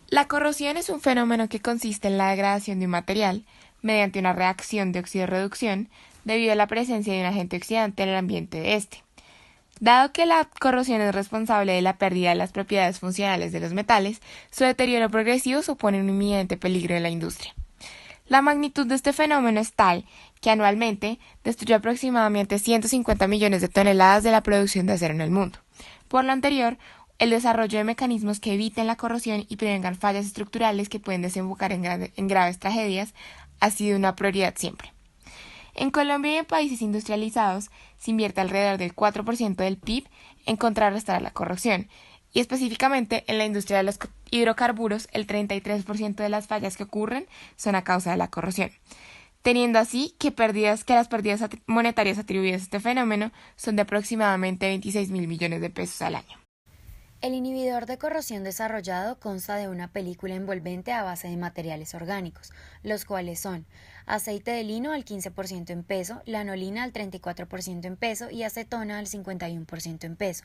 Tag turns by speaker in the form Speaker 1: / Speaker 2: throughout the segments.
Speaker 1: La corrosión es un fenómeno que consiste en la degradación de un material mediante una reacción de oxidorreducción debido a la presencia de un agente oxidante en el ambiente de este. Dado que la corrosión es responsable de la pérdida de las propiedades funcionales de los metales, su deterioro progresivo supone un inminente peligro en la industria. La magnitud de este fenómeno es tal que anualmente destruye aproximadamente 150 millones de toneladas de la producción de acero en el mundo. Por lo anterior, el desarrollo de mecanismos que eviten la corrosión y prevengan fallas estructurales que pueden desembocar en graves tragedias ha sido una prioridad siempre. En Colombia y en países industrializados se invierte alrededor del 4% del PIB en contrarrestar la corrosión, y específicamente en la industria de los hidrocarburos el 33% de las fallas que ocurren son a causa de la corrosión, teniendo así que las pérdidas monetarias atribuidas a este fenómeno son de aproximadamente 26.000 millones de pesos al año.
Speaker 2: El inhibidor de corrosión desarrollado consta de una película envolvente a base de materiales orgánicos, los cuales son aceite de lino al 15% en peso, lanolina al 34% en peso y acetona al 51% en peso.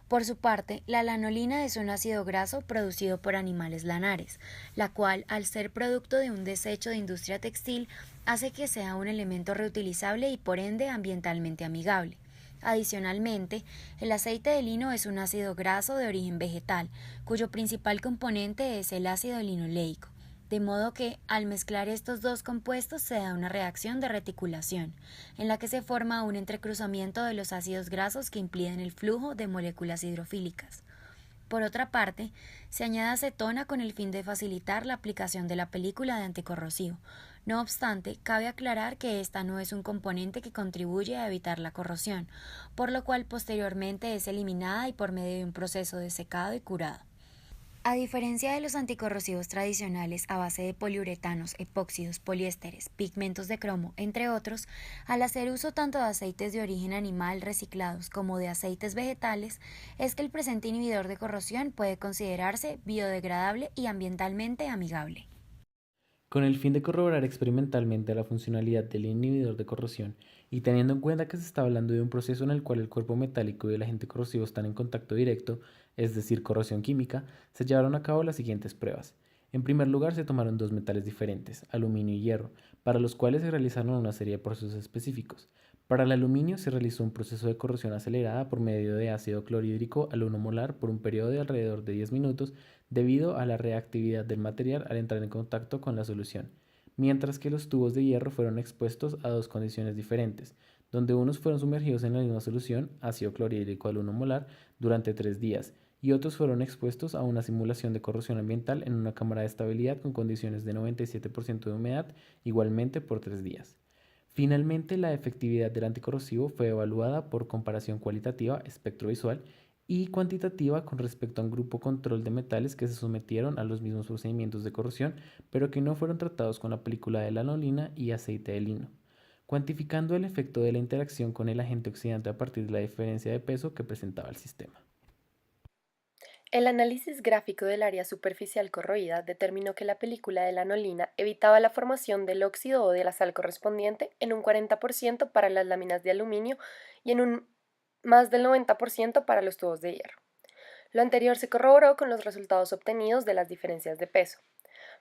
Speaker 2: Por su parte, la lanolina es un ácido graso producido por animales lanares, la cual, al ser producto de un desecho de industria textil, hace que sea un elemento reutilizable y por ende ambientalmente amigable. Adicionalmente, el aceite de lino es un ácido graso de origen vegetal, cuyo principal componente es el ácido linoleico, de modo que al mezclar estos dos compuestos se da una reacción de reticulación, en la que se forma un entrecruzamiento de los ácidos grasos que impiden el flujo de moléculas hidrofílicas. Por otra parte, se añade acetona con el fin de facilitar la aplicación de la película de anticorrosivo. No obstante, cabe aclarar que esta no es un componente que contribuye a evitar la corrosión, por lo cual posteriormente es eliminada y por medio de un proceso de secado y curado. A diferencia de los anticorrosivos tradicionales a base de poliuretanos, epóxidos, poliésteres, pigmentos de cromo, entre otros, al hacer uso tanto de aceites de origen animal reciclados como de aceites vegetales, es que el presente inhibidor de corrosión puede considerarse biodegradable y ambientalmente amigable.
Speaker 3: Con el fin de corroborar experimentalmente la funcionalidad del inhibidor de corrosión y teniendo en cuenta que se está hablando de un proceso en el cual el cuerpo metálico y el agente corrosivo están en contacto directo, es decir, corrosión química, se llevaron a cabo las siguientes pruebas. En primer lugar, se tomaron dos metales diferentes, aluminio y hierro, para los cuales se realizaron una serie de procesos específicos. Para el aluminio se realizó un proceso de corrosión acelerada por medio de ácido clorhídrico al 1 molar por un periodo de alrededor de 10 minutos debido a la reactividad del material al entrar en contacto con la solución, mientras que los tubos de hierro fueron expuestos a dos condiciones diferentes, donde unos fueron sumergidos en la misma solución, ácido clorhídrico al 1 molar, durante 3 días, y otros fueron expuestos a una simulación de corrosión ambiental en una cámara de estabilidad con condiciones de 97% de humedad, igualmente por 3 días. Finalmente, la efectividad del anticorrosivo fue evaluada por comparación cualitativa espectrovisual y cuantitativa con respecto a un grupo control de metales que se sometieron a los mismos procedimientos de corrosión, pero que no fueron tratados con la película de lanolina y aceite de lino, cuantificando el efecto de la interacción con el agente oxidante a partir de la diferencia de peso que presentaba el sistema.
Speaker 4: El análisis gráfico del área superficial corroída determinó que la película de lanolina evitaba la formación del óxido o de la sal correspondiente en un 40% para las láminas de aluminio y en un más del 90% para los tubos de hierro. Lo anterior se corroboró con los resultados obtenidos de las diferencias de peso.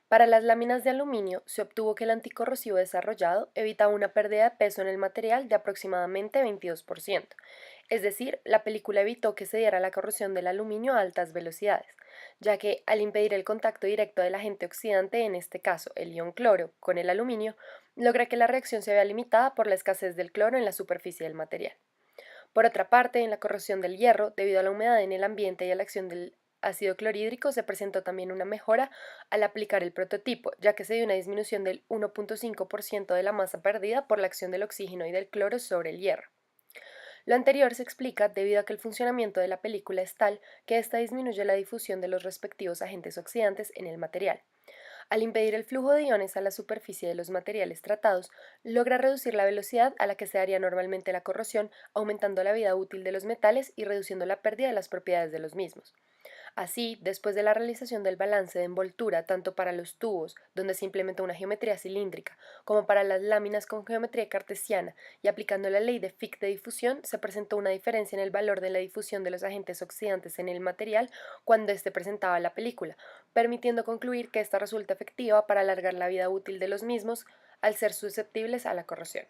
Speaker 4: Para las láminas de aluminio se obtuvo que el anticorrosivo desarrollado evitaba una pérdida de peso en el material de aproximadamente 22%, es decir, la película evitó que se diera la corrosión del aluminio a altas velocidades, ya que al impedir el contacto directo del agente oxidante, en este caso el ion cloro, con el aluminio, logra que la reacción se vea limitada por la escasez del cloro en la superficie del material. Por otra parte, en la corrosión del hierro, debido a la humedad en el ambiente y a la acción del ácido clorhídrico, se presentó también una mejora al aplicar el prototipo, ya que se dio una disminución del 1.5% de la masa perdida por la acción del oxígeno y del cloro sobre el hierro. Lo anterior se explica debido a que el funcionamiento de la película es tal que ésta disminuye la difusión de los respectivos agentes oxidantes en el material. Al impedir el flujo de iones a la superficie de los materiales tratados, logra reducir la velocidad a la que se daría normalmente la corrosión, aumentando la vida útil de los metales y reduciendo la pérdida de las propiedades de los mismos. Así, después de la realización del balance de envoltura tanto para los tubos, donde se implementó una geometría cilíndrica, como para las láminas con geometría cartesiana, y aplicando la ley de Fick de difusión, se presentó una diferencia en el valor de la difusión de los agentes oxidantes en el material cuando éste presentaba la película, permitiendo concluir que esta resulta efectiva para alargar la vida útil de los mismos al ser susceptibles a la corrosión.